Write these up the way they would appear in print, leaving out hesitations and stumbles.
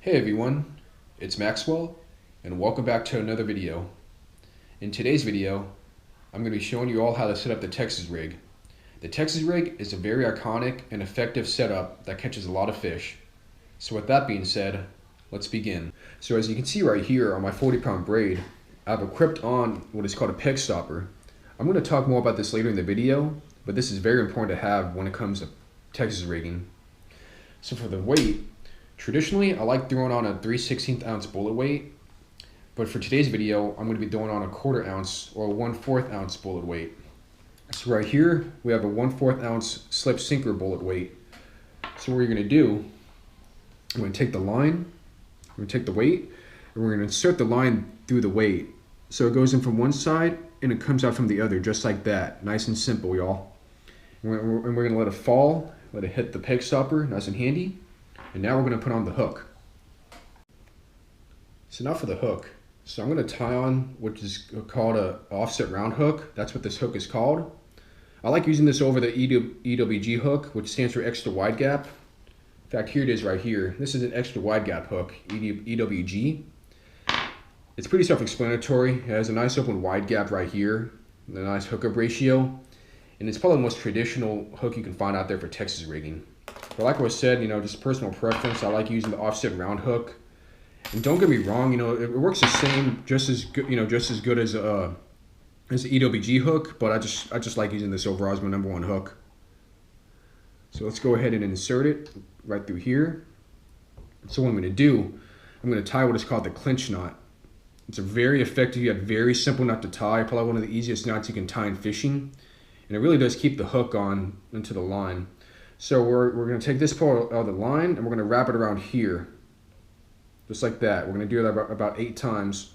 Hey everyone, it's Maxwell, and welcome back to another video. In today's video, I'm going to be showing you all how to set up the Texas rig. The Texas rig is a very iconic and effective setup that catches a lot of fish. So with that being said, let's begin. So as you can see right here on my 40-pound braid, I've equipped on what is called a peg stopper. I'm going to talk more about this later in the video, but this is very important to have when it comes to Texas rigging. So for the weight, traditionally I like throwing on a 3/16 ounce bullet weight, but for today's video I'm going to be throwing on a 1/4 ounce or a 1/4 ounce bullet weight. So right here we have a 1/4 ounce slip sinker bullet weight. So what you're going to do, I'm going to take the line, we're going to take the weight, and we're going to insert the line through the weight. So it goes in from one side and it comes out from the other, just like that. Nice and simple, y'all. And we're going to let it fall, let it hit the peg stopper, nice and handy. And now we're going to put on the hook. So now for the hook. So I'm going to tie on what is called a offset round hook. That's what this hook is called. I like using this over the EWG hook, which stands for extra wide gap. In fact, here it is right here. This is an extra wide gap hook, EWG. It's pretty self-explanatory. It has a nice open wide gap right here, and a nice hookup ratio. And it's probably the most traditional hook you can find out there for Texas rigging. But like I said, just personal preference. I like using the offset round hook. And don't get me wrong, it works the same, just as good, just as good as the EWG hook. But I just like using this overall as my #1 hook. So let's go ahead and insert it right through here. So what I'm going to do, I'm going to tie what is called the clinch knot. It's a very effective yet very simple knot to tie. Probably one of the easiest knots you can tie in fishing, and it really does keep the hook on into the line. So we're going to take this part of the line and we're going to wrap it around here. Just like that. We're going to do that about 8 times.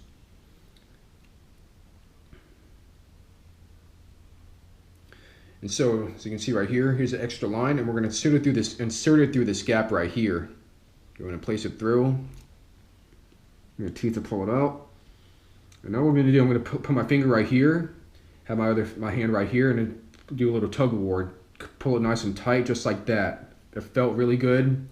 And so, as you can see right here, here's the extra line, and we're going to insert it through this gap right here. We're going to place it through. I'm going to teeth to pull it out. And now what I'm going to do, I'm going to put my finger right here, have my hand right here, and then do a little tug of war. Pull it nice and tight, just like that. It felt really good.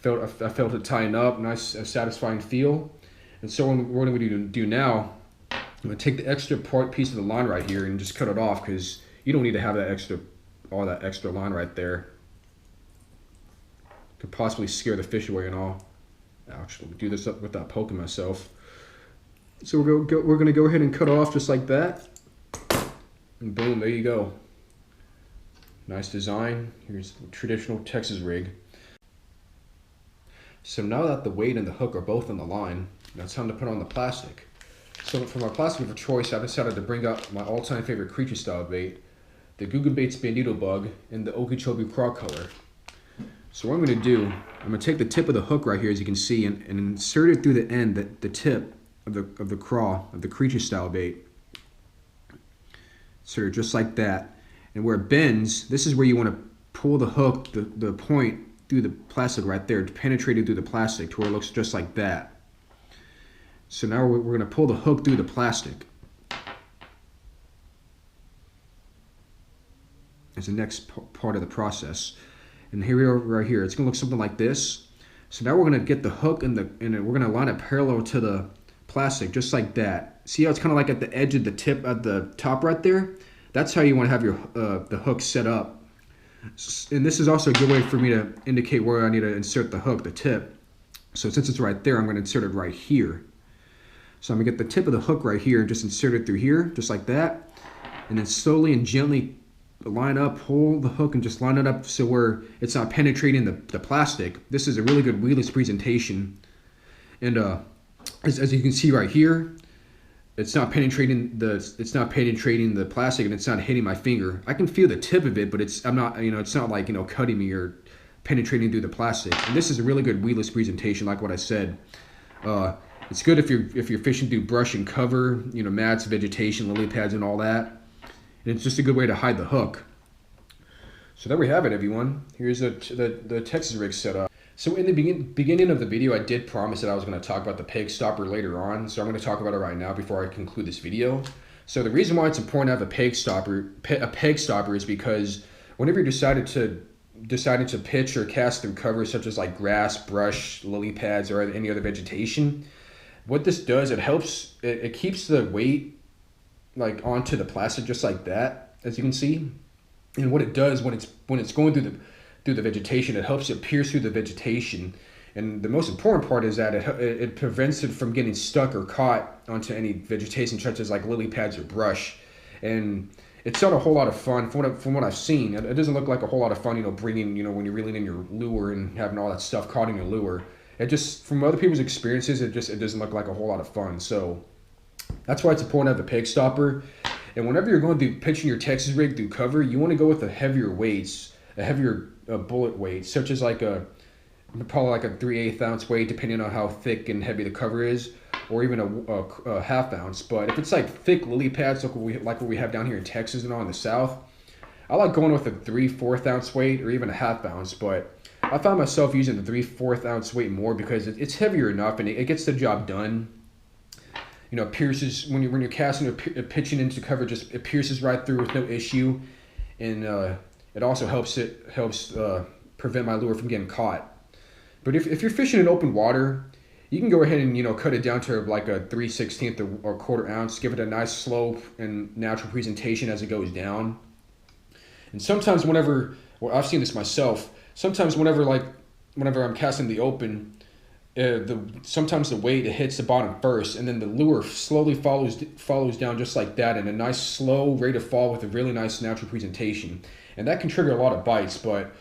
I felt it tighten up, nice, satisfying feel. And so what we're going to do now, I'm going to take the extra piece of the line right here and just cut it off, because you don't need to have all that extra line right there. Could possibly scare the fish away and all. Ouch, let me do this up without poking myself. So we're going to go ahead and cut off just like that. And boom, there you go. Nice design. Here's the traditional Texas rig. So now that the weight and the hook are both on the line, now it's time to put on the plastic. So for my plastic of choice, I decided to bring up my all-time favorite creature style bait, the Googan bait's Bandito bug in the Okeechobee craw color. So what I'm going to do, I'm going to take the tip of the hook right here, as you can see, and insert it through the end, the tip of the craw of the creature style bait. Insert it just like that. And where it bends, this is where you want to pull the hook, the point, through the plastic right there, penetrating through the plastic to where it looks just like that. So now we're going to pull the hook through the plastic. That's the next part of the process. And here we are right here. It's going to look something like this. So now we're going to get the hook and we're going to line it parallel to the plastic, just like that. See how it's kind of like at the edge of the tip at the top right there? That's how you want to have your the hook set up. And this is also a good way for me to indicate where I need to insert the hook, the tip. So since it's right there, I'm going to insert it right here. So I'm going to get the tip of the hook right here and just insert it through here, just like that. And then slowly and gently line up, pull the hook and just line it up so where it's not penetrating the plastic. This is a really good weedless presentation. And as you can see right here, it's not penetrating the plastic, and it's not hitting my finger. I can feel the tip of it, but it's not like cutting me or penetrating through the plastic. And this is a really good weedless presentation, like what I said. It's good if you're fishing through brush and cover, mats, vegetation, lily pads, and all that. And it's just a good way to hide the hook. So there we have it, everyone. Here's the Texas rig setup. So in the beginning of the video, I did promise that I was going to talk about the peg stopper later on, so I'm going to talk about it right now before I conclude this video. So the reason why it's important to have a peg stopper is because whenever you decided to deciding to pitch or cast through cover such as like grass, brush, lily pads, or any other vegetation, what this does, it keeps the weight like onto the plastic just like that, as you can see. And what it does when it's going through the vegetation, it helps it pierce through the vegetation. And the most important part is that it prevents it from getting stuck or caught onto any vegetation such as like lily pads or brush. And it's not a whole lot of fun from what I've seen. It doesn't look like a whole lot of fun, bringing, when you're reeling in your lure and having all that stuff caught in your lure. It just, from other people's experiences, it doesn't look like a whole lot of fun. So that's why it's important to have a pig stopper. And whenever you're going through pitching your Texas rig through cover, you want to go with the heavier weights, a heavier bullet weight, such as probably like a 3/8 ounce weight, depending on how thick and heavy the cover is, or even a half ounce. But if it's like thick lily pads, like what we have down here in Texas and all in the South, I like going with a 3/4 ounce weight or even a half ounce. But I found myself using the 3/4 ounce weight more because it's heavier enough and it gets the job done. It pierces when you're casting or pitching into cover. It pierces right through with no issue, and it also helps prevent my lure from getting caught. But if you're fishing in open water, you can go ahead and cut it down to like a 3/16 or 1/4 ounce. Give it a nice slope and natural presentation as it goes down. And sometimes I've seen this myself. Sometimes whenever I'm casting the open, sometimes the weight, it hits the bottom first, and then the lure slowly follows down just like that, in a nice slow rate of fall with a really nice natural presentation, and that can trigger a lot of bites. But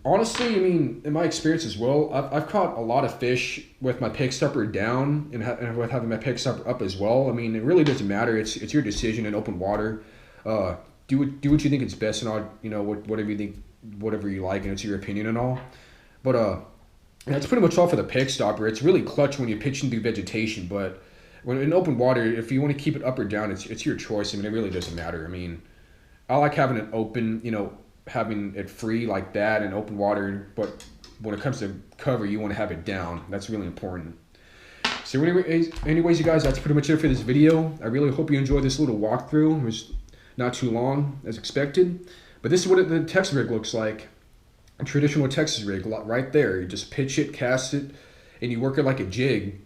honestly, I mean, in my experience as well, I've caught a lot of fish with my pig stopper down and with having my pig stopper up as well. I mean, it really doesn't matter. It's your decision in open water. Do what you think is best and all. Whatever you think, whatever you like, and it's your opinion and all. But that's pretty much all for the pig stopper. It's really clutch when you're pitching through vegetation, but when in open water, if you want to keep it up or down, it's your choice. I mean, it really doesn't matter. I mean, I like having it open, having it free like that in open water, but when it comes to cover, you want to have it down. That's really important. So anyways, you guys, that's pretty much it for this video. I really hope you enjoyed this little walkthrough. It was not too long as expected, but this is what the Texas rig looks like. A traditional Texas rig, right there. You just pitch it, cast it, and you work it like a jig.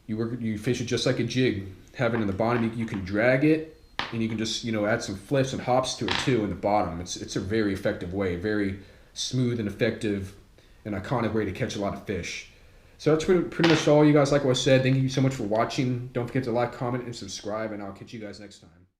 You fish it just like a jig. Have it in the bottom. You can drag it, and you can just add some flips and hops to it too in the bottom. It's a very effective way, very smooth and effective, and iconic way to catch a lot of fish. So that's pretty much all, you guys. Like what I said, thank you so much for watching. Don't forget to like, comment, and subscribe, and I'll catch you guys next time.